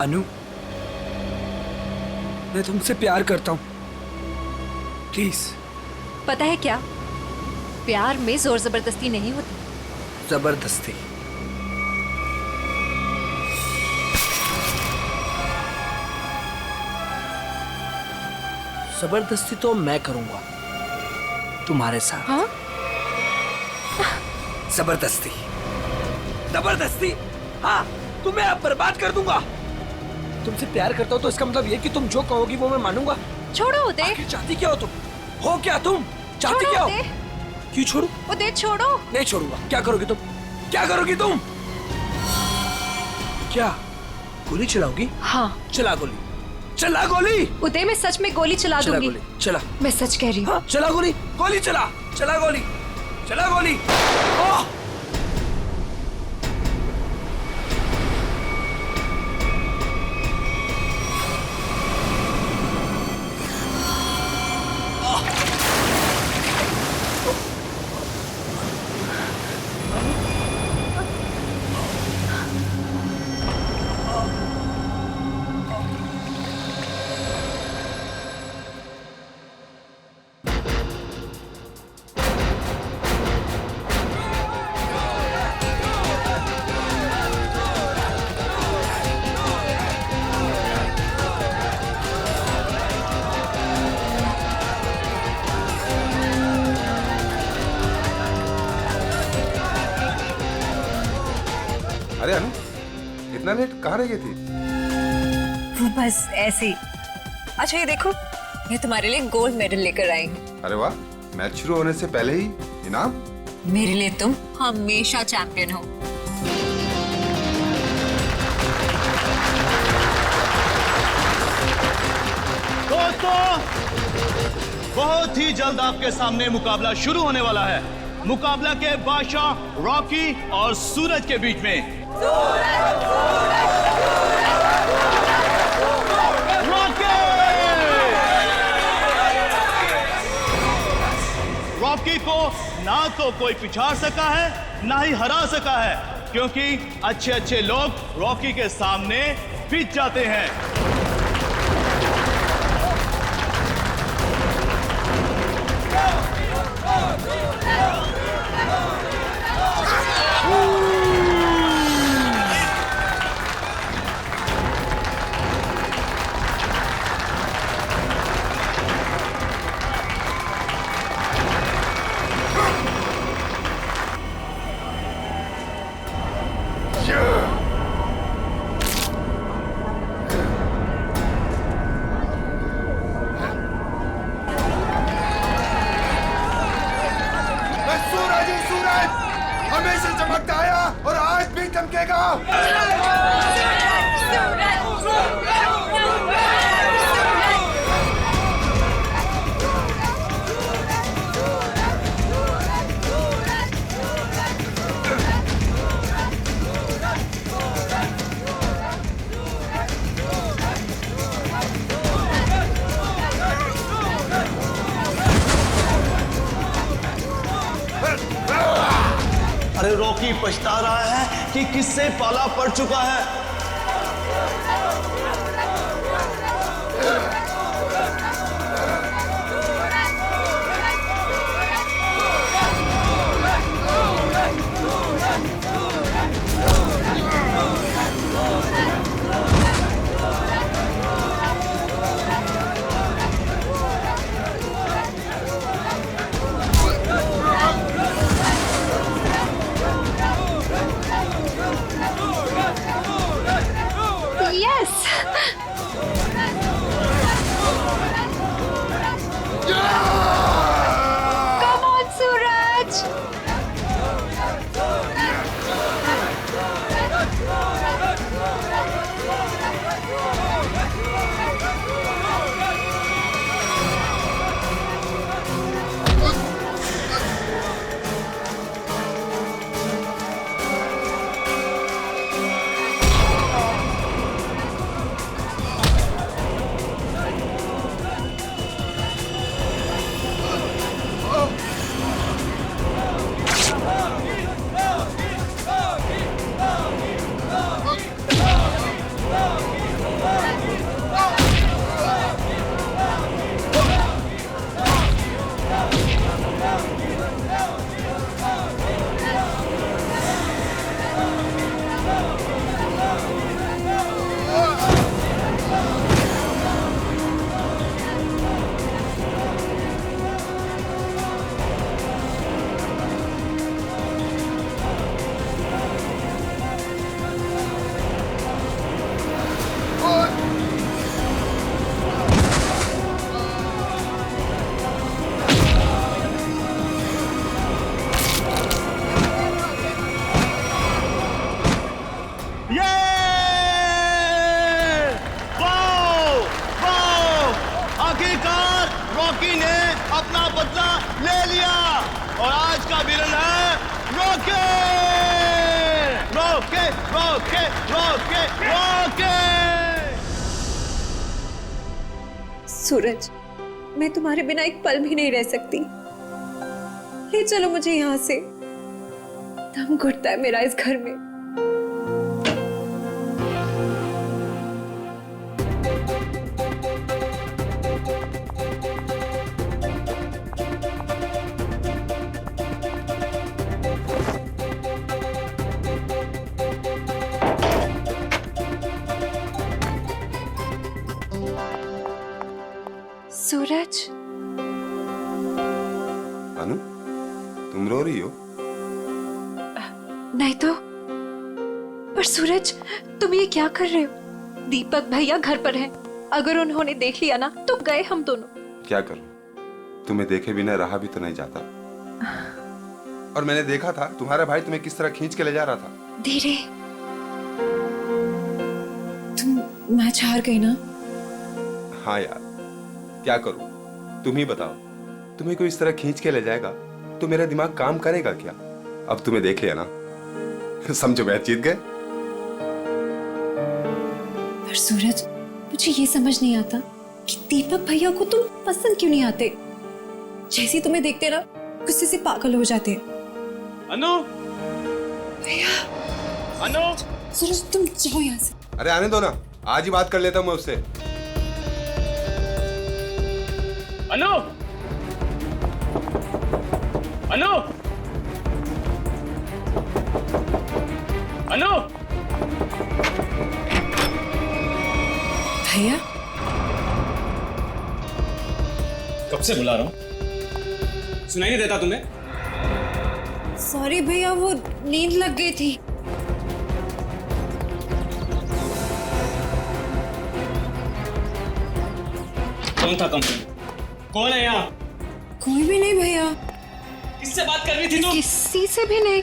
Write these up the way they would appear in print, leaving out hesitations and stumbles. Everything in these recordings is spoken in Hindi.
अनु, मैं तुमसे प्यार करता हूँ, प्लीज। पता है क्या, प्यार में जोर जबरदस्ती नहीं होती। जबरदस्ती? जबरदस्ती तो मैं करूंगा तुम्हारे साथ। हाँ? जबरदस्ती, जबरदस्ती, हाँ, तुम्हें अब बर्बाद कर दूंगा। तुमसे प्यार करता हूँ तो इसका मतलब ये कि तुम जो कहोगी वो मैं मानूंगा। छोड़ो उदय। आखिर चाहती क्या हो तुम? हो क्या तुम? चाहती क्या हो? क्यों छोड़ू? उदय छोड़ो। नहीं छोड़ूंगा। क्या करोगी तुम? क्या करोगी तुम? क्या गोली चलाओगी? हाँ। चला गोली, चला गोली। उदय मैं सच में गोली चला चला दूंगी। गोली, चला। मैं सच कह रही हूँ। हाँ, चला गोली, गोली चला, चला गोली, चला गोली। ओह! अरे अनु, इतना लेट कहाँ रह गई थी? बस ऐसे ही। अच्छा ये देखो, ये तुम्हारे लिए गोल्ड मेडल लेकर आई हूँ। अरे वाह, मैच शुरू होने से पहले ही इनाम? मेरे लिए तुम हमेशा चैंपियन हो। दोस्तों, बहुत ही जल्द आपके सामने मुकाबला शुरू होने वाला है। मुकाबला के बादशाह रॉकी और सूरज के बीच में। रॉकी को ना तो कोई पिछाड़ सका है ना ही हरा सका है, क्योंकि अच्छे अच्छे लोग रॉकी के सामने पिट जाते हैं। हमेशा चमकता आया और आज भी चमकेगा। अरे रॉकी पछता रहा है कि किससे पाला पड़ चुका है। रॉके रॉके रॉके रॉके। सूरज, मैं तुम्हारे बिना एक पल भी नहीं रह सकती। ले चलो मुझे यहाँ से, दम घुटता है मेरा इस घर में। सूरज, अनु, तुम रो रही हो? नहीं तो। पर सूरज, तुम ये क्या कर रहे हो? दीपक भैया घर पर हैं। अगर उन्होंने देख लिया ना तो गए हम दोनों। क्या करूं? तुम्हें देखे बिना रहा भी तो नहीं जाता। और मैंने देखा था तुम्हारा भाई तुम्हें किस तरह खींच के ले जा रहा था। धीरे। तुम मैच हार गई ना? हाँ यार, क्या करूं? तुम ही बताओ। तुम्हें कोई इस तरह खींच के ले जाएगा तो मेरा दिमाग काम करेगा क्या? अब तुम्हें देख लिया ना, समझो मैच जीत गए। पर सूरज, मुझे ये समझ नहीं आता कि दीपक भैया को तुम पसंद क्यों नहीं आते। जैसे ही तुम्हें देखते ना गुस्से से पागल हो जाते हैं। अनु, भैया, अनु, सूरज तुम जाओ यहाँ से। अरे आने दो ना, आज ही बात कर लेता हूं मैं उससे। अनु, अनु, अनु। भैया, कब से बुला रहा हूं, सुनाई नहीं देता तुम्हें? सॉरी भैया, वो नींद लग गई थी। कौन था कंपनी? कौन है यहाँ? कोई भी नहीं भैया। किससे बात कर रही थी तुम? किसी से भी नहीं।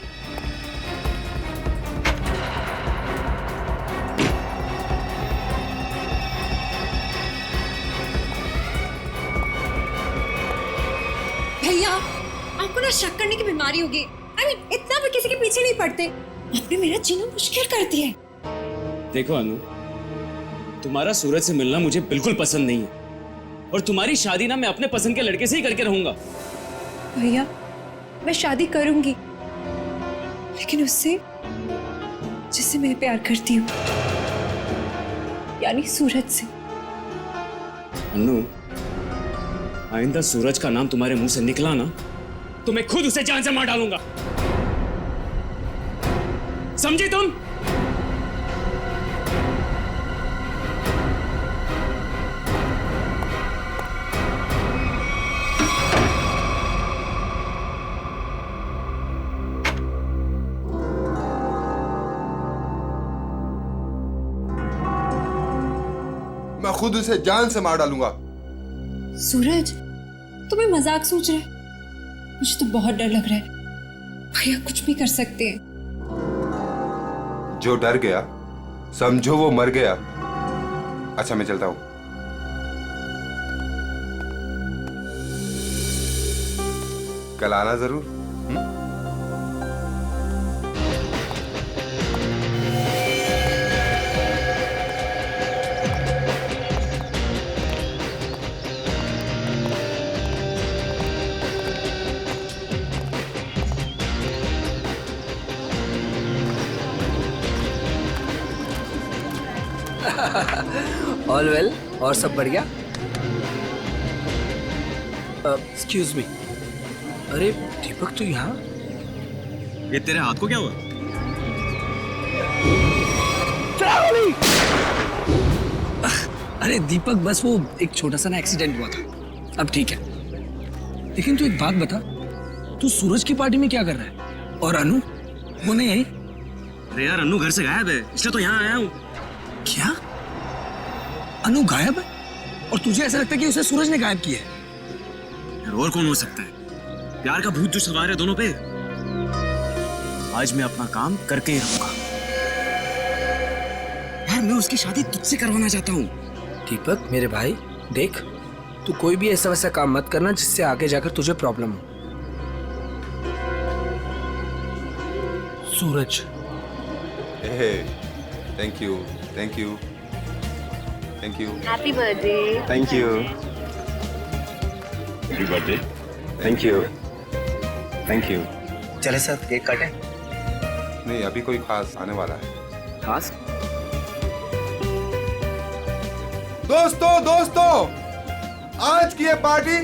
भैया, आपको ना शक करने की बीमारी होगी। इतना भी किसी के पीछे नहीं पड़ते। आपने मेरा जीना मुश्किल कर दिया है। देखो अनु, तुम्हारा सूरज से मिलना मुझे बिल्कुल पसंद नहीं है, और तुम्हारी शादी ना मैं अपने पसंद के लड़के से ही करके रहूंगा। भैया, मैं शादी करूंगी, लेकिन उससे जिससे मैं प्यार करती हूँ, यानी सूरज से। अनु, आइंदा सूरज का नाम तुम्हारे मुंह से निकला ना तो मैं खुद उसे जान से मार डालूंगा। समझी तुम? मैं खुद उसे जान से मार डालूंगा। सूरज, तुम्हें मजाक सोच रहे? मुझे तो बहुत डर लग रहा है। भैया कुछ भी कर सकते हैं। जो डर गया समझो वो मर गया। अच्छा, मैं चलता हूं। कल आना जरूर। ऑल वेल, और सब बढ़िया? एक्सक्यूज मी, अरे दीपक तू यहाँ? ये तेरे हाथ को क्या हुआ? अरे दीपक, बस वो एक छोटा सा ना एक्सीडेंट हुआ था, अब ठीक है। लेकिन तू एक बात बता, तू सूरज की पार्टी में क्या कर रहा है? और अनु वो नहीं आई? अरे यार, अनु घर से गायब है, इसलिए तो यहाँ आया हूँ। क्या? अनु गायब है? और तुझे ऐसा लगता है कि उसे सूरज ने गायब किया है? यार और कौन हो सकता है? प्यार का भूत जो सवार है दोनों पे। आज मैं अपना काम करके ही रहूंगा। यार मैं उसकी शादी तुझसे करवाना चाहता हूँ। दीपक मेरे भाई, देख तू कोई भी ऐसा वैसा काम मत करना जिससे आगे जाकर तुझे प्रॉब्लम हो। Suraj, thank you thank you thank you happy birthday. Thank you happy birthday. Thank you thank you. चले सर केक काटें। नहीं, अभी कोई खास आने वाला है। खास दोस्तों आज की ये पार्टी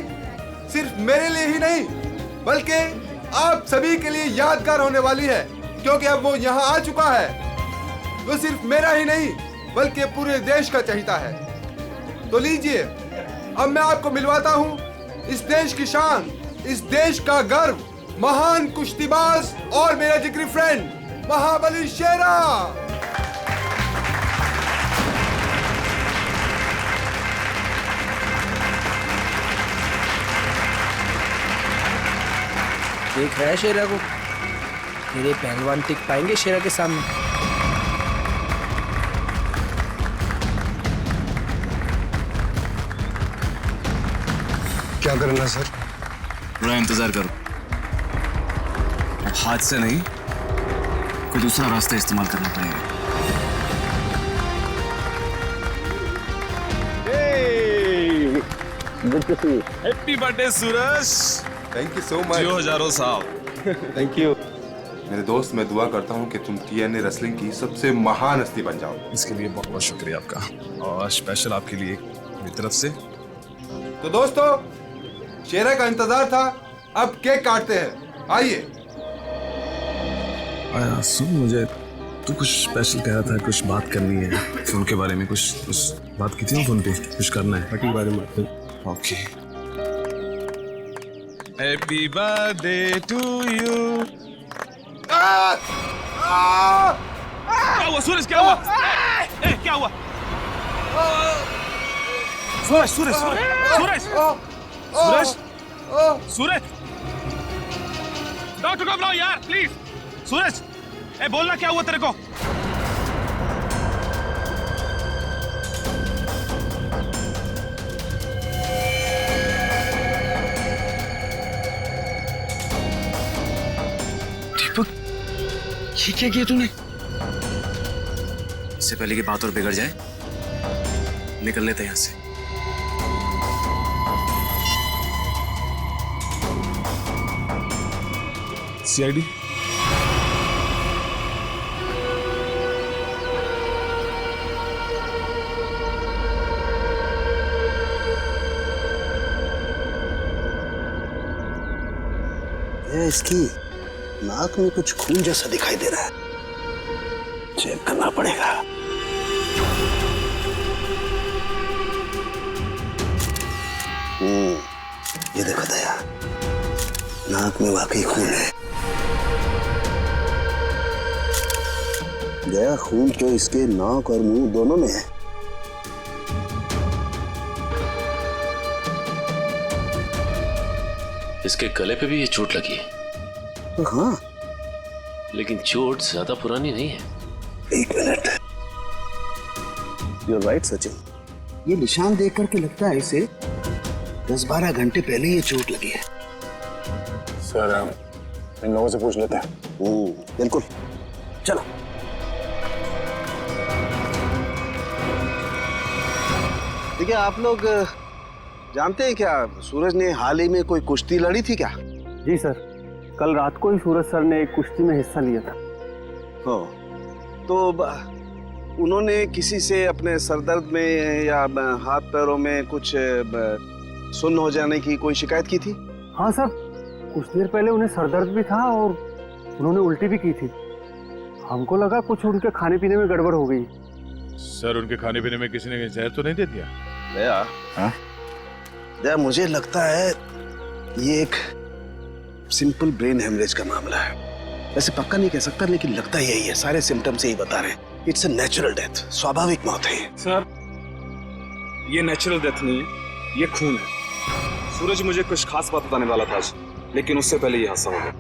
सिर्फ मेरे लिए ही नहीं बल्कि आप सभी के लिए यादगार होने वाली है, क्योंकि अब वो यहाँ आ चुका है। वो सिर्फ मेरा ही नहीं बल्कि पूरे देश का चहेता है। तो लीजिए, अब मैं आपको मिलवाता हूँ इस देश की शान, इस देश का गर्व, महान कुश्तीबाज और मेरा जिगरी फ्रेंड महाबली शेरा। देख रहा है शेरा को, मेरे पहलवान टिक पाएंगे शेरा के सामने? क्या करना सर? थोड़ा इंतजार करो, अब हाथ से नहीं कोई दूसरा रास्ता इस्तेमाल करना पड़ेगा। Happy birthday Suraj. Thank you so much. जियो हजारों साल। थैंक यू मेरे दोस्त। मैं दुआ करता हूँ कि तुम TNA रेसलिंग की सबसे महान हस्ती बन जाओ। इसके लिए बहुत बहुत शुक्रिया आपका, और स्पेशल आपके लिए मेरी तरफ से। तो दोस्तों, शेरा का इंतजार था, अब केक काटते हैं। आइए। आया सुन, मुझे तू कुछ स्पेशल कह रहा था, कुछ बात करनी है फोन के बारे में। कुछ बात की थी ना फोन पे, कुछ करना है बाकी के बारे में। Okay. Happy birthday to you. क्या हुआ सूरज? क्या हुआ? क्या हुआ? सूरज सूरज सूरज सूरज सूरज डॉक्टर को बुलाओ यार प्लीज। सूरज, बोलना क्या हुआ तेरे को? दीपक, ये क्या किया तूने? इससे पहले की बात और बिगड़ जाए, निकल लेते हैं यहाँ से। CID इसकी नाक में कुछ खून जैसा दिखाई दे रहा है, चेक करना पड़ेगा। ये देखो दया, नाक में वाकई खून है। दया, खून तो इसके नाक और मुंह दोनों में है। इसके गले पे भी ये चोट लगी है। हाँ, लेकिन चोट ज्यादा पुरानी नहीं है। एक मिनट। You're right, Sachin. ये निशान देख करके लगता है इसे 10-12 घंटे पहले ये चोट लगी है। सर, इन लोगों से पूछ लेते हैं। बिल्कुल, चलो। देखिए, आप लोग जानते हैं क्या, सूरज ने हाल ही में कोई कुश्ती लड़ी थी क्या? जी सर, कल रात को ही सूरज सर ने एक कुश्ती में हिस्सा लिया था। हो, तो उन्होंने किसी से अपने सरदर्द में या हाथ पैरों में कुछ सुन्न हो जाने की कोई शिकायत की थी? हाँ सर, कुछ देर पहले उन्हें सरदर्द भी था और उन्होंने उल्टी भी की थी। हमको लगा कुछ उनके खाने पीने में गड़बड़ हो गई। सर, उनके खाने पीने में किसी ने जहर तो नहीं दे दिया? दया, हाँ? दया, मुझे लगता है ये एक सिंपल ब्रेन हेमरेज का मामला है। वैसे पक्का नहीं कह सकता, लेकिन लगता यही है। सारे सिम्टम्स यही बता रहे हैं। इट्स अ नेचुरल डेथ, स्वाभाविक मौत है। सर, ये नेचुरल डेथ नहीं है, ये खून है। सूरज मुझे कुछ खास बात बताने वाला था आज, लेकिन उससे पहले ये हादसा हो गया।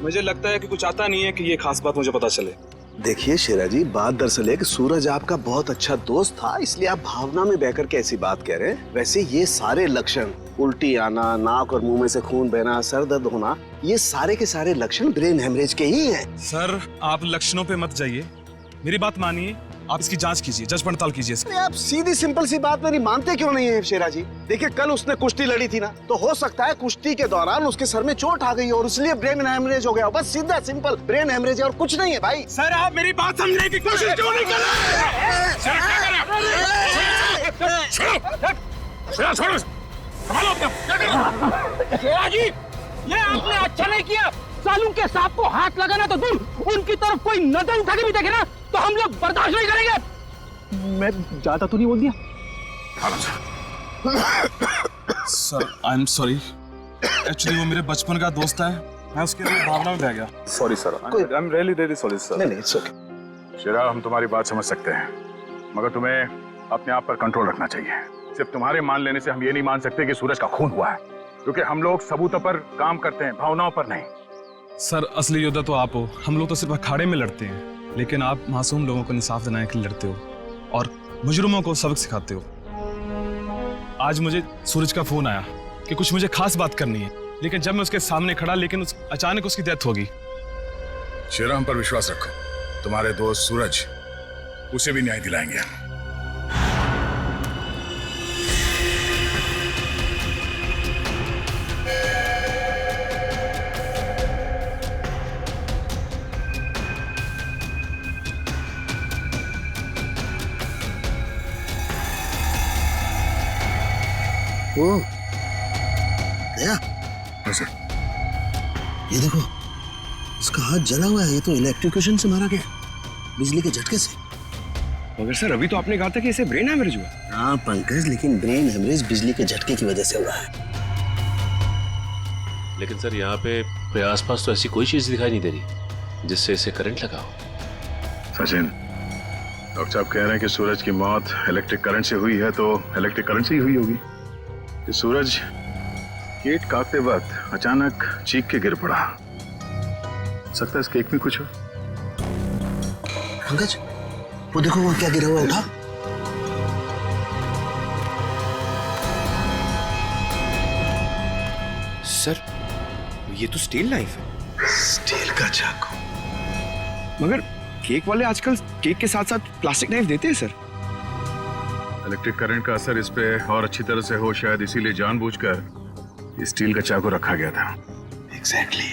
मुझे लगता है कि कुछ आता नहीं है कि ये खास बात मुझे पता चले। देखिए शेरा जी, बात दरअसल है कि सूरज आपका बहुत अच्छा दोस्त था, इसलिए आप भावना में बहकर के ऐसी बात कह रहे हैं। वैसे ये सारे लक्षण, उल्टी आना, नाक और मुंह में से खून बहना, सर दर्द होना, ये सारे के सारे लक्षण ब्रेन हेमरेज के ही हैं। सर, आप लक्षणों पे मत जाइए, मेरी बात मानिए, आप इसकी जांच कीजिए, जांच पड़ताल कीजिए। अरे आप सीधी सिंपल सी बात मेरी मानते क्यों नहीं है शेरा जी? देखिए कल उसने कुश्ती लड़ी थी ना, तो हो सकता है कुश्ती के दौरान उसके सर में चोट आ गई और इसलिए ब्रेन हेमरेज हो गया। बस सीधा सिंपल ब्रेन हेमरेज है और कुछ नहीं है भाई। सर आप मेरी बात समझने की कोशिश क्यों नहीं कर रहे? ये आपने अच्छा नहीं किया। सालू के सांप को हाथ लगाना तो दूर, उनकी तरफ कोई नजर उठा के भी देखे ना तो हम लोग बर्दाश्त नहीं करेंगे। मैं ज्यादा तो नहीं बोल दिया? Sir I am sorry, actually वो मेरे बचपन का दोस्त है, मैं उसके लिए भावना में बह गया। Sorry sir, I am really really sorry sir. नहीं इट्स ओके। शेरा, हम तुम्हारी बात समझ सकते हैं, मगर तुम्हें अपने आप पर कंट्रोल रखना चाहिए। सिर्फ तुम्हारे मान लेने से हम ये नहीं मान सकते कि सूरज का खून हुआ है, क्योंकि हम लोग सबूतों पर काम करते हैं, भावनाओं पर नहीं। सर असली योद्धा तो आप हो, हम लोग तो सिर्फ अखाड़े में लड़ते हैं, लेकिन आप मासूम लोगों को इंसाफ दिलाने के लिए लड़ते हो और मुजरिमों को सबक सिखाते हो। आज मुझे सूरज का फोन आया कि कुछ मुझे खास बात करनी है, लेकिन जब मैं उसके सामने खड़ा, लेकिन अचानक उसकी डेथ हो गई। शेरा, हम पर विश्वास रखो, तुम्हारे दोस्त सूरज, उसे भी न्याय दिलाएंगे। ओ दया, ये देखो इसका हाथ जला हुआ है, ये तो इलेक्ट्रिक्यूशन से मारा गया, बिजली के झटके से। मगर सर अभी तो आपने कहा था कि इसे ब्रेन हेमरेज हुआ। हाँ पंकज, लेकिन ब्रेन हेमरेज बिजली के झटके की वजह से हुआ है। लेकिन सर यहाँ पे आसपास तो ऐसी कोई चीज दिखाई नहीं दे रही जिससे इसे करंट लगा हो। सचिन, डॉक्टर साहब कह रहे हैं कि सूरज की मौत इलेक्ट्रिक करंट से हुई है, तो इलेक्ट्रिक करंट से ही हुई होगी। कि सूरज केक काटते वक्त अचानक चीख के गिर पड़ा। सकता है इस केक में कुछ हो। पंकज, वो देखो वो क्या गिरा हुआ, उठा। सर ये तो स्टील नाइफ है। स्टील का चाकू। मगर केक वाले आजकल केक के साथ साथ प्लास्टिक नाइफ देते हैं सर। इलेक्ट्रिक करंट का असर इस पे और अच्छी तरह से हो, शायद इसीलिए जानबूझकर स्टील का चाकू रखा गया था। एग्जैक्टली।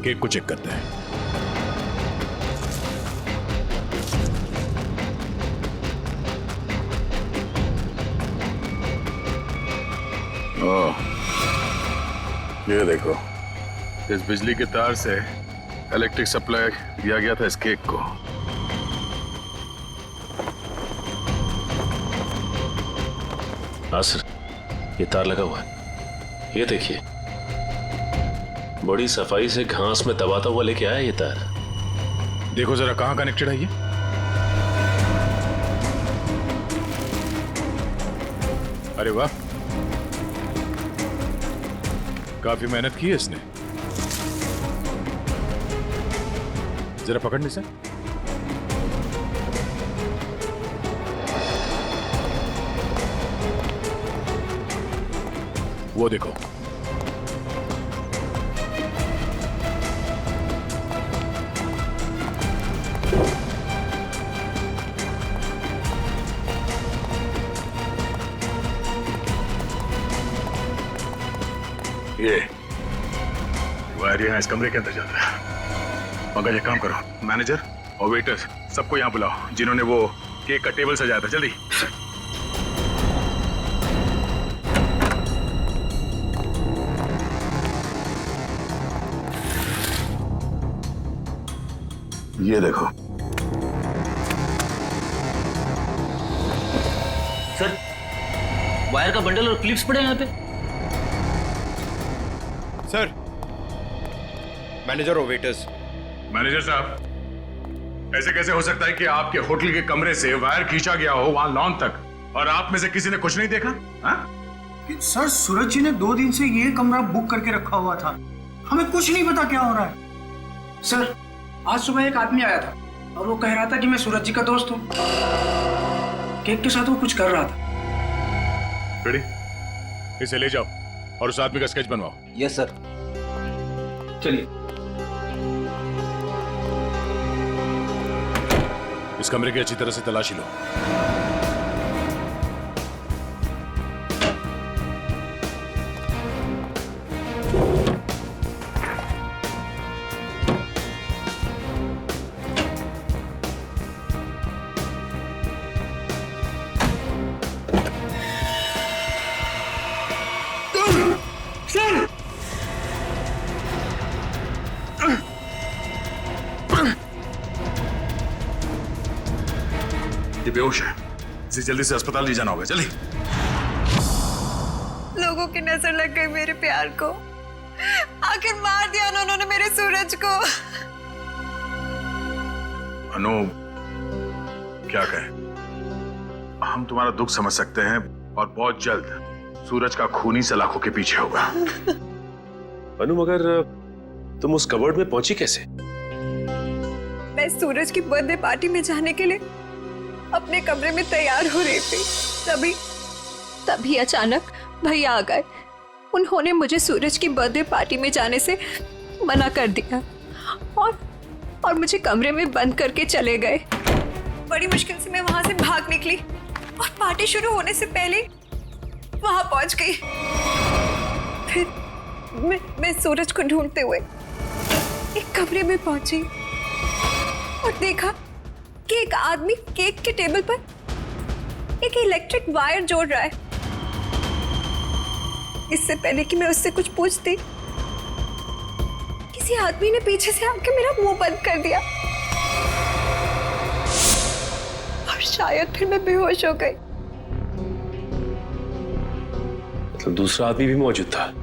केक को चेक करते हैं। ओह, ये देखो, इस बिजली के तार से इलेक्ट्रिक सप्लाई दिया गया था इस केक को। हाँ सर, ये तार लगा हुआ है, ये देखिए, बड़ी सफाई से घास में दबाता हुआ लेके आया ये तार। देखो जरा कहां कनेक्टेड है ये। अरे वाह, काफी मेहनत की है इसने। जरा पकड़ने से। वो देखो, ये वायर यहाँ इस कमरे के अंदर जाता है। मगर एक काम करो, मैनेजर और वेटर सबको यहाँ बुलाओ जिन्होंने वो केक का टेबल सजाया था, जल्दी। ये देखो सर, वायर का बंडल और क्लिप्स पड़े हैं यहाँ पे। सर, मैनेजर और वेटर्स। मैनेजर साहब, ऐसे कैसे हो सकता है कि आपके होटल के कमरे से वायर खींचा गया हो वहां लॉन तक और आप में से किसी ने कुछ नहीं देखा? हाँ? सर, सूरज जी ने 2 दिन से ये कमरा बुक करके रखा हुआ था, हमें कुछ नहीं पता क्या हो रहा है। सर, आज सुबह एक आदमी आया था और वो कह रहा था कि मैं सूरज जी का दोस्त हूँ। केक के साथ वो कुछ कर रहा था। रेडी, इसे ले जाओ और उस आदमी का स्केच बनवाओ। Yes sir. चलिए। कमरे की अच्छी तरह से तलाशी लो। ये बेहोश है, इसे जल्दी से अस्पताल ले जाना होगा। जल्दी। लोगों की नजर लग गई मेरे प्यार को। आखिर मार दिया ना उन्होंने मेरे सूरज को। अनु, क्या कहें, हम तुम्हारा दुख समझ सकते हैं और बहुत जल्द सूरज का खूनी सलाखों के पीछे होगा। अनु, मगर तुम उस कबर्ड में पहुंची कैसे? मैं सूरज की बर्थडे पार्टी में जाने के लिए अपने कमरे में तैयार हो रही थी, तभी अचानक भैया आ गए। उन्होंने मुझे सूरज की बर्थडे पार्टी में जाने से मना कर दिया और मुझे कमरे में बंद करके चले गए। बड़ी मुश्किल से मैं वहां से भाग निकली और पार्टी शुरू होने से पहले वहां पहुंच गई। फिर मैं सूरज को ढूंढते हुए एक कमरे में पहुंची और देखा कि एक आदमी केक के टेबल पर एक इलेक्ट्रिक वायर जोड़ रहा है। इससे पहले कि मैं उससे कुछ पूछती, किसी आदमी ने पीछे से आके मेरा मुंह बंद कर दिया और शायद फिर मैं बेहोश हो गई। मतलब दूसरा आदमी भी मौजूद था?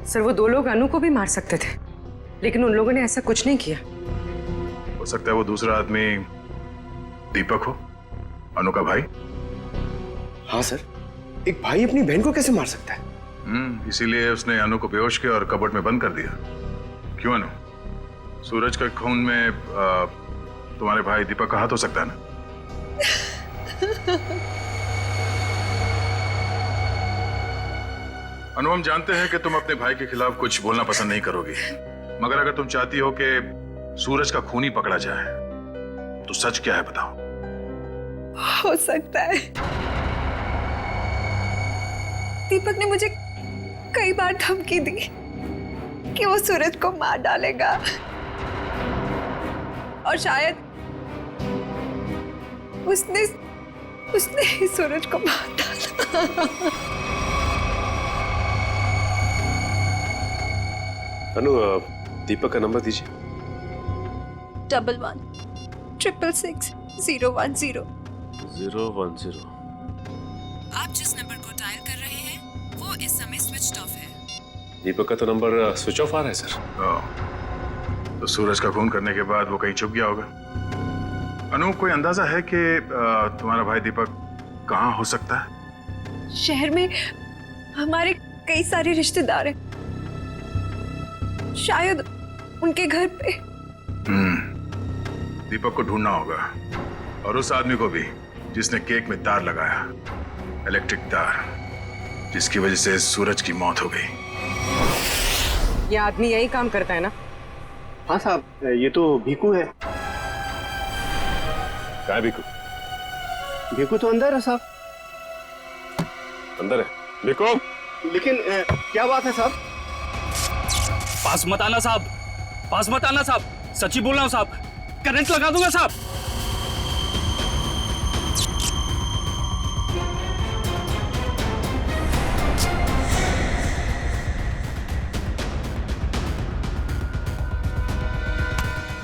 सर, वो दो लोग अनु को भी मार सकते थे, लेकिन उन लोगों ने ऐसा कुछ नहीं किया। हो सकता है वो दूसरा आदमी दीपक हो, अनु का भाई। हाँ सर, एक भाई अपनी बहन को कैसे मार सकता है? इसीलिए उसने अनु को बेहोश किया और कबर्ड में बंद कर दिया। क्यों अनु, सूरज के खून में तुम्हारे भाई दीपक का हाथ हो सकता है ना? अनु, हम जानते हैं कि तुम अपने भाई के खिलाफ कुछ बोलना पसंद नहीं करोगी, मगर अगर तुम चाहती हो कि सूरज का खूनी पकड़ा जाए तो सच क्या है बताओ। हो सकता है दीपक ने मुझे कई बार धमकी दी कि वो सूरज को मार डालेगा और शायद उसने ही सूरज को मार डाला। अनु, दीपक का नंबर दीजिए। 111666 010। आप जिस नंबर को डायल कर रहे हैं वो इस समय स्विच ऑफ है। दीपक का तो नंबर स्विच ऑफ आ रहा है सर। तो सूरज का खून करने के बाद वो कहीं छुप गया होगा। अनु, कोई अंदाजा है कि तुम्हारा भाई दीपक कहाँ हो सकता है? शहर में हमारे कई सारे रिश्तेदार हैं, शायद उनके घर पे। दीपक को ढूंढना होगा और उस आदमी को भी जिसने केक में तार लगाया, इलेक्ट्रिक तार, जिसकी वजह से सूरज की मौत हो गई। ये आदमी यही काम करता है ना? हाँ साहब, ये तो भीकू है। क्या है भीकू? भीकू तो अंदर है साहब। अंदर है भीकू? लेकिन क्या बात है साहब? पास मत आना साहब, पास मत आना साहब, सच्ची बोल रहा हूं साहब, करंट लगा दूंगा साहब।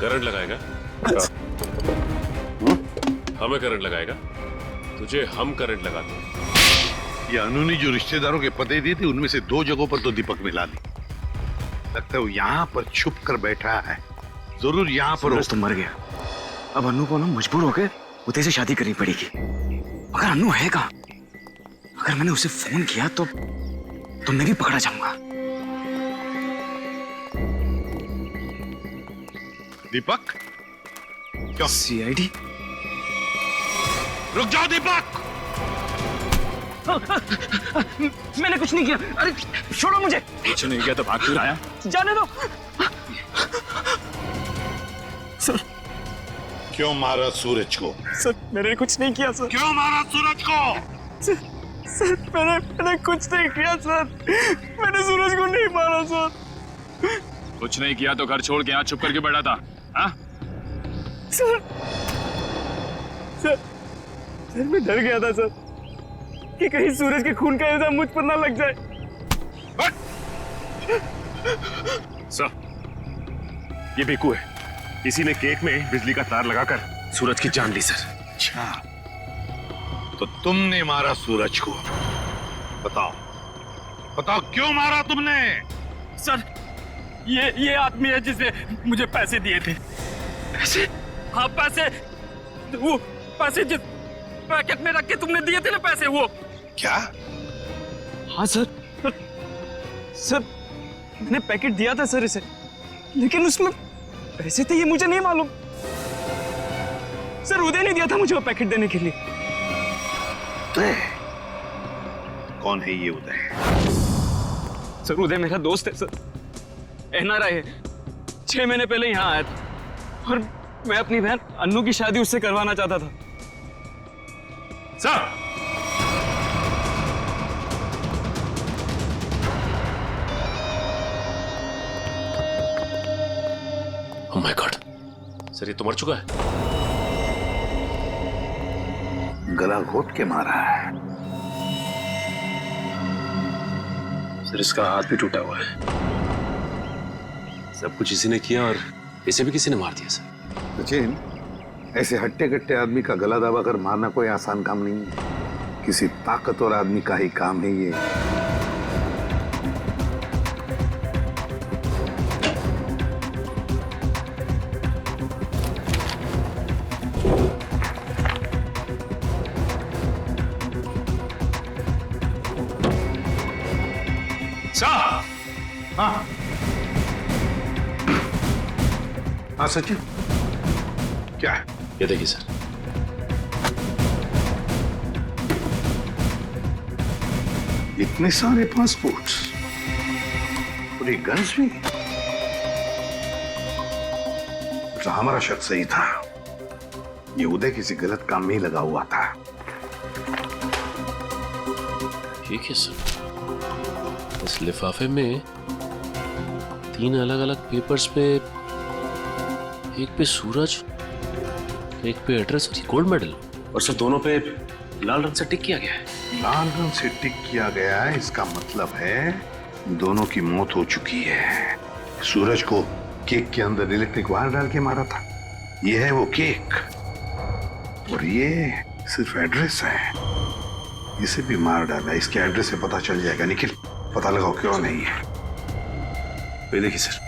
करंट लगाएगा? हमें करंट लगाएगा? तुझे हम करंट लगाते हैं। ये अनु ने जो रिश्तेदारों के पते दिए थे उनमें से 2 जगहों पर तो दीपक मिला ली। लगता है वो यहाँ पर छुप कर बैठा है, जरूर यहाँ पर। तो मर गया, अब अनु को ना मजबूर होकर उदय से शादी करनी पड़ेगी। अगर अनु है कहाँ? अगर मैंने उसे फोन किया तो मैं भी पकड़ा जाऊंगा। दीपक? क्या? सीआईडी? रुक जाओ दीपक! मैंने कुछ नहीं किया। अरे छोड़ो मुझे। कुछ नहीं किया तो भाग क्यों आया? जाने दो। सर, क्यों मारा सूरज को? सर मैंने कुछ नहीं किया सर। क्यों मारा सूरज को? सर मैंने कुछ नहीं किया सर। मैंने सूरज को नहीं मारा सर। कुछ नहीं किया तो घर छोड़ के यहाँ चुप करके बैठा था? हाँ? सर मैं डर गया था सर कि कहीं सूरज के खून का इल्जाम मुझ पर ना लग जाए। सर ये बेकू है, किसी ने केक में बिजली का तार लगाकर सूरज की जान ली सर। अच्छा तो तुमने मारा सूरज को? बताओ क्यों मारा तुमने? सर ये आदमी है जिसने मुझे पैसे दिए थे। पैसे? हाँ पैसे, वो पैसे जिस पैकेट में रख के तुमने दिए थे ना पैसे, वो। क्या? हाँ सर मैंने पैकेट दिया था सर इसे, लेकिन उसमें पैसे थे ये मुझे नहीं मालूम। सर उदय ने दिया था मुझे वो पैकेट देने के लिए। कौन है ये उदय? सर उदय मेरा दोस्त है सर, एनआरआई है। 6 महीने पहले यहाँ आया था और मैं अपनी बहन अन्नू की शादी उससे करवाना चाहता था। Sir oh my God, sir ये तो मर चुका है। गला घोट के मारा है। सर इसका हाथ भी टूटा हुआ है। सब कुछ इसी ने किया और इसे भी किसी ने मार दिया सर। सचिन, ऐसे हट्टे कट्टे आदमी का गला दबा कर मारना कोई आसान काम नहीं है। किसी ताकतवर आदमी का ही काम है ये। हाँ सचिन, क्या है? ये देखिए सर। इतने सारे पासपोर्ट्स और ये गन्स भी। तो हमारा शक सही था, ये उदय किसी गलत काम में ही लगा हुआ था। ठीक है सर, इस लिफाफे में 3 अलग अलग पेपर्स पे, एक पे सूरज, एक पे एड्रेस और गोल्ड मेडल, और सर दोनों पे लाल रंग से टिक किया गया है। लाल रंग से टिक किया गया है, इसका मतलब है दोनों की मौत हो चुकी है। सूरज को केक के अंदर इलेक्ट्रिक वायर डाल के मारा था, ये है वो केक, और ये सिर्फ एड्रेस है, इसे भी मार डाला। इसके एड्रेस से पता चल जाएगा। निखिल, पता लगाओ क्यों नहीं है। ये देखिए सर।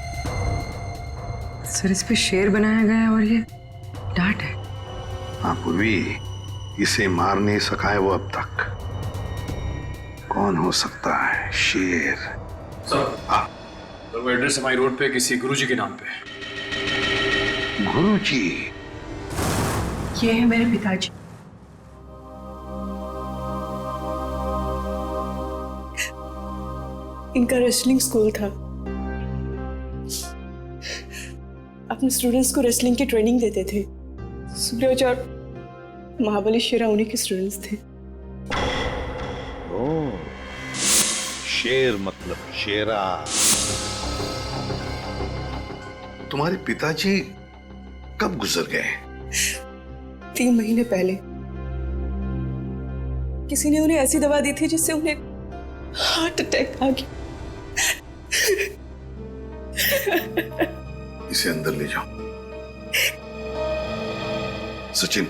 सर इस पे शेर बनाया गया है और ये डांट है। हाँ पूर्वी, इसे मार नहीं सका है वो अब तक। कौन हो सकता है? शेर। सर तो वो एड्रेस हमारी रोड पे किसी गुरुजी के नाम पे। गुरुजी? ये है मेरे पिताजी। इनका रेसलिंग स्कूल था। अपने स्टूडेंट्स को रेसलिंग की ट्रेनिंग देते थे। सूरज और महाबली शेरा उन्हीं के स्टूडेंट्स थे। ओ, शेर मतलब शेरा। तुम्हारे पिताजी कब गुजर गए? 3 महीने पहले। किसी ने उन्हें ऐसी दवा दी थी जिससे उन्हें हार्ट अटैक आ गया। इसे अंदर ले जाओ। सचिन,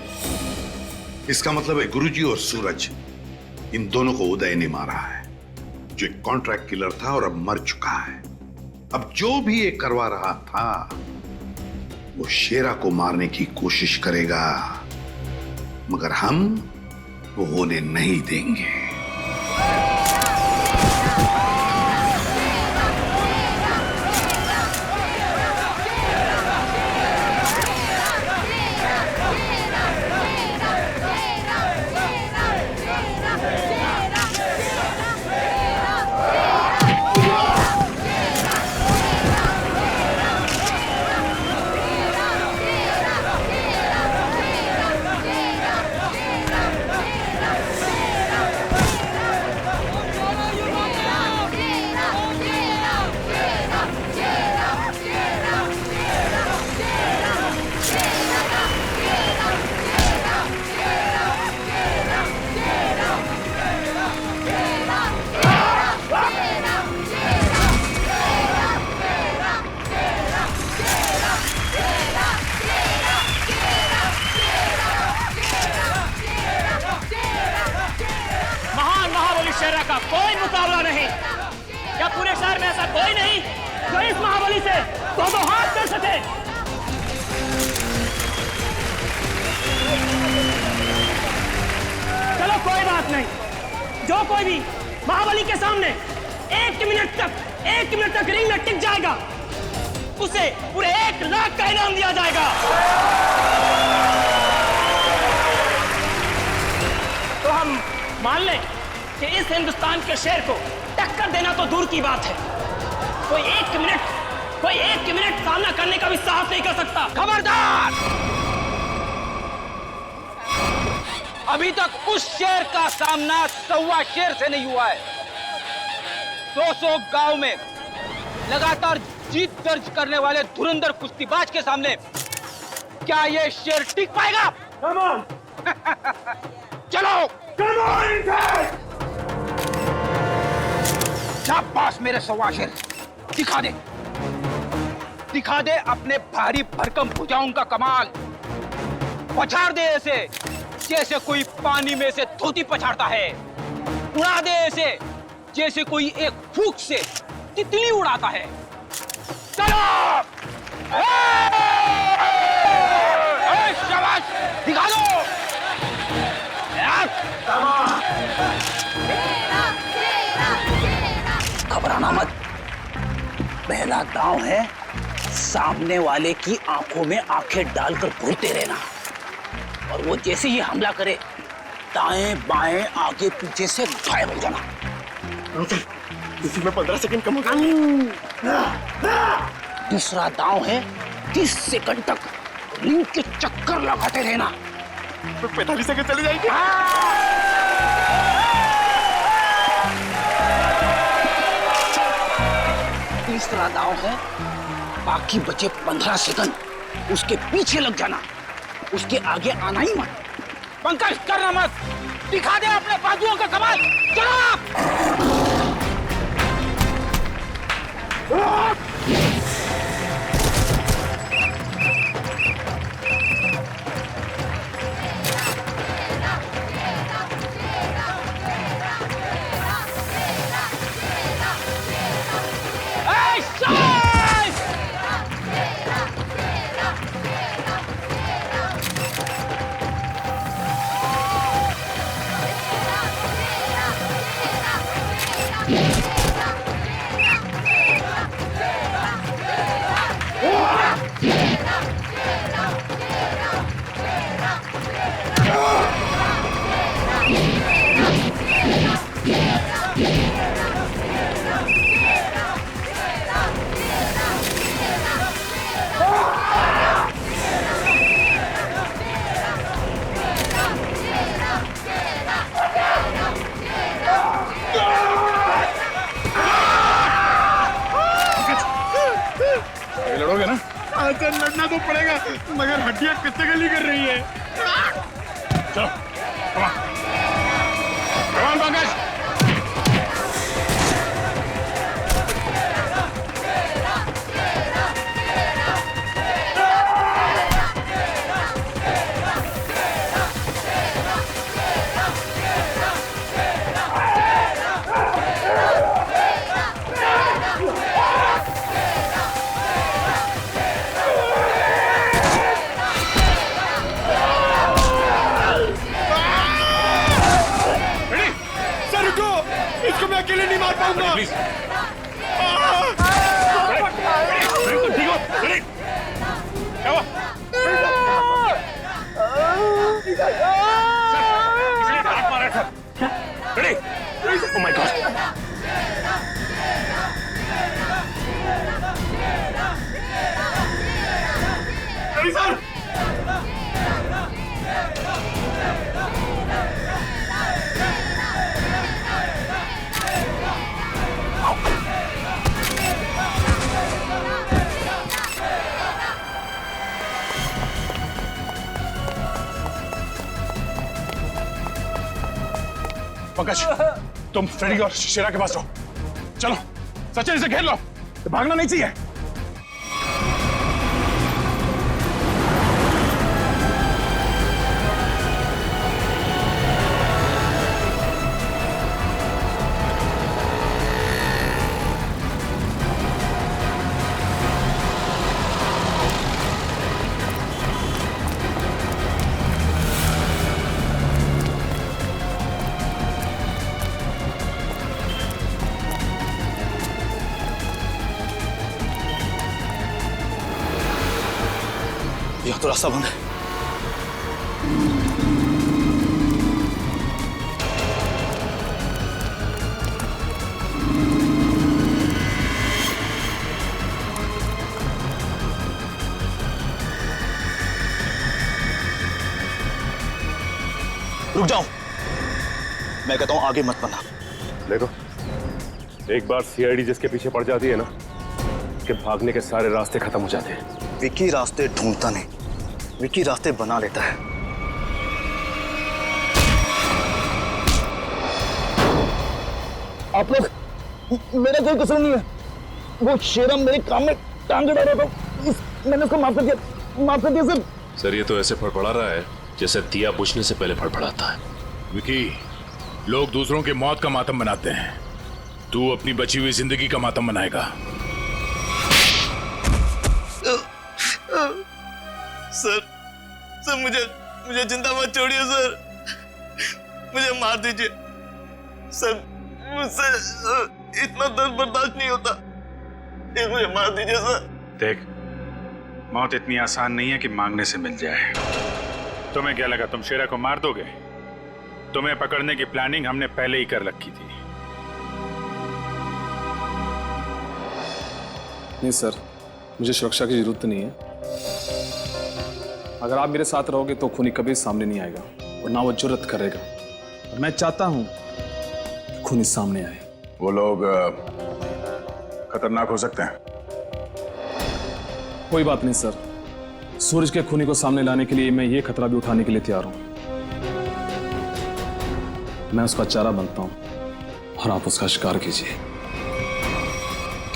इसका मतलब है गुरुजी और सूरज, इन दोनों को उदय ने मारा है, जो एक कॉन्ट्रैक्ट किलर था और अब मर चुका है। अब जो भी ये करवा रहा था वो शेरा को मारने की कोशिश करेगा, मगर हम वो होने नहीं देंगे। चलो कोई बात नहीं, जो कोई भी महाबली के सामने 1 मिनट तक रिंग में टिक जाएगा उसे पूरे 1 लाख का इनाम दिया जाएगा। तो हम मान लें कि इस हिंदुस्तान के शेर को टक्कर देना तो दूर की बात है, कोई एक मिनट सामना करने का भी साहस नहीं कर सकता। खबरदार! अभी तक उस शेर का सामना 1.25 शेर से नहीं हुआ है। 200 गांव में लगातार जीत दर्ज करने वाले धुरंधर कुश्तीबाज के सामने क्या ये शेर टिक पाएगा? चलो शाबाश मेरे 1.25 शेर, दिखा दे अपने भारी भरकम भुजाओं का कमाल। पछाड़ दे ऐसे जैसे कोई पानी में से धोती पछाड़ता है, उड़ा दे ऐसे जैसे कोई एक फूंक से तितली उड़ाता है। चलो शाबाश, दिखा दो। घबराना मत, पहला दांव है सामने वाले की आंखों में आंखें डालकर घूरते रहना, और वो जैसे ही हमला करे दाएं बाएं आगे पीछे से गायब हो जाना। इसी में 15 सेकंड कम हो गए। दूसरा दांव है 30 सेकंड तक रिंग के चक्कर लगाते रहना। 45 सेकंड चले जाएंगे। तीसरा दांव है बाकी बचे 15 सेकंड उसके पीछे लग जाना, उसके आगे आना ही मत। पंकज करना मत, दिखा दे अपने बाजुओं का कमाल। चलो लड़ोगे ना? अच्छा लड़ना तो पड़ेगा, मगर हड्डियां कितने गली कर रही है। चलो कमान पंकज। इसको मैं अकेले नहीं मार पाऊंगा। प्लीज ठीक हो? रेडी? क्या हुआ? इसलिए हाथ मारा था। Ready? Oh my God. Ready sir? Pankaj, तुम फ्रेडी और शेरा के पास रहो। चलो सचिन इसे घेर लो, भागना नहीं चाहिए। यहाँ तो रास्ता बंद है। रुक जाओ, मैं कहता हूं आगे मत बढ़ना। देखो, एक बार सीआईडी जिसके पीछे पड़ जाती है ना, कि भागने के सारे रास्ते खत्म हो जाते हैं। विकी रास्ते ढूंढता नहीं, विकी रास्ते बना लेता है। आप लोग, मेरा कोई कसूर नहीं है। वो शेरा मेरे काम में टांग अड़ा रहा था, मैंने उसको माफ कर दिया सर। सर ये तो ऐसे फड़फड़ा रहा है जैसे दिया बुझने से पहले फड़फड़ाता है। विकी, लोग दूसरों की मौत का मातम बनाते हैं, तू अपनी बची हुई जिंदगी का मातम बनाएगा। सर मुझे जिंदा मत छोड़िए सर, मुझे मार दीजिए सर, मुझसे इतना दर्द बर्दाश्त नहीं होता, मुझे मार दीजिए सर। देख, मौत इतनी आसान नहीं है कि मांगने से मिल जाए। तुम्हें क्या लगा तुम शेरा को मार दोगे? तुम्हें पकड़ने की प्लानिंग हमने पहले ही कर रखी थी। नहीं सर, मुझे सुरक्षा की जरूरत नहीं है। अगर आप मेरे साथ रहोगे तो खूनी कभी सामने नहीं आएगा और ना वो जुर्रत करेगा। और मैं चाहता हूं कि खूनी सामने आए। वो लोग खतरनाक हो सकते हैं। कोई बात नहीं सर, सूरज के खूनी को सामने लाने के लिए मैं ये खतरा भी उठाने के लिए तैयार हूं। मैं उसका चारा बनता हूं और आप उसका शिकार कीजिए।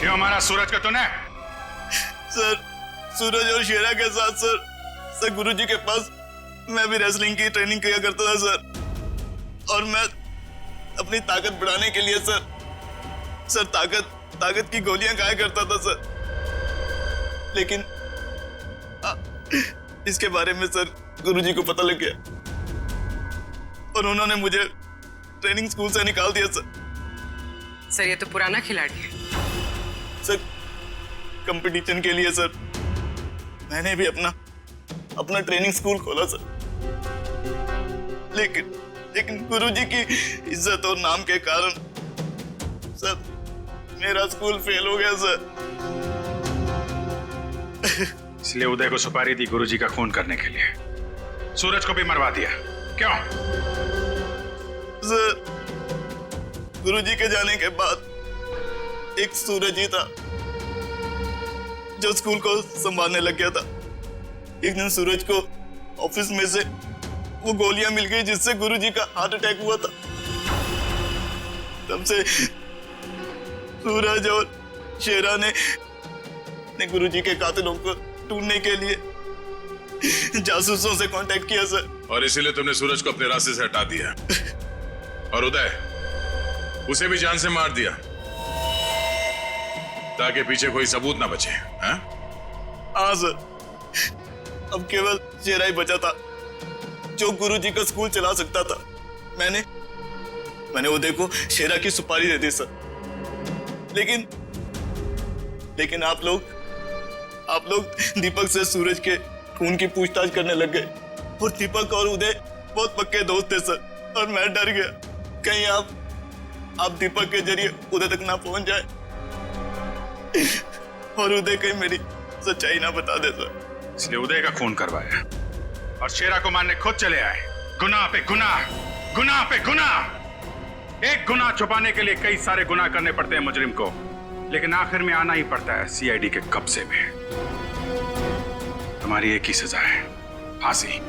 क्यों मारा सूरज का तूने? सर, सूरज और शेरा के साथ सर गुरुजी के पास मैं भी रेसलिंग की ट्रेनिंग किया करता था सर, और मैं अपनी ताकत बढ़ाने के लिए सर ताकत की गोलियां खाया करता था सर। लेकिन इसके बारे में सर गुरुजी को पता लग गया और उन्होंने मुझे ट्रेनिंग स्कूल से निकाल दिया सर। ये तो पुराना खिलाड़ी है सर। कंपटीशन के लिए सर मैंने भी अपना ट्रेनिंग स्कूल खोला सर, लेकिन गुरुजी की इज्जत और नाम के कारण सर मेरा स्कूल फेल हो गया सर। इसलिए उदय को सुपारी दी गुरुजी का खून करने के लिए, सूरज को भी मरवा दिया। क्यों? सर, गुरुजी के जाने के बाद एक सूरज ही था जो स्कूल को संभालने लग गया था। एक दिन सूरज को ऑफिस में से वो गोलियां मिल गई जिससे गुरुजी का हार्ट अटैक हुआ था। तब से सूरज और शेरा ने गुरुजी के कातिलों को ढूंढने के लिए जासूसों से कांटेक्ट किया सर। और इसीलिए तुमने सूरज को अपने रास्ते से हटा दिया और उदय उसे भी जान से मार दिया ताकि पीछे कोई सबूत ना बचे। हाँ सर, अब केवल शेरा ही बचा था जो गुरुजी का स्कूल चला सकता था। मैंने उदय को शेरा की सुपारी दे दी सर, लेकिन आप लोग दीपक से सूरज के खून की पूछताछ करने लग गए और दीपक और उदय बहुत पक्के दोस्त थे सर, और मैं डर गया कहीं आप दीपक के जरिए उदय तक ना पहुंच जाए और उदय कहीं मेरी सच्चाई ना बता दे सर। इसलिए उदय का खून करवाया और शेरा को मारने खुद चले आए। गुनाह पे गुनाह, गुनाह पे गुनाह। एक गुनाह छुपाने के लिए कई सारे गुनाह करने पड़ते हैं मुजरिम को, लेकिन आखिर में आना ही पड़ता है सीआईडी के कब्जे में। तुम्हारी एक ही सजा है, फांसी।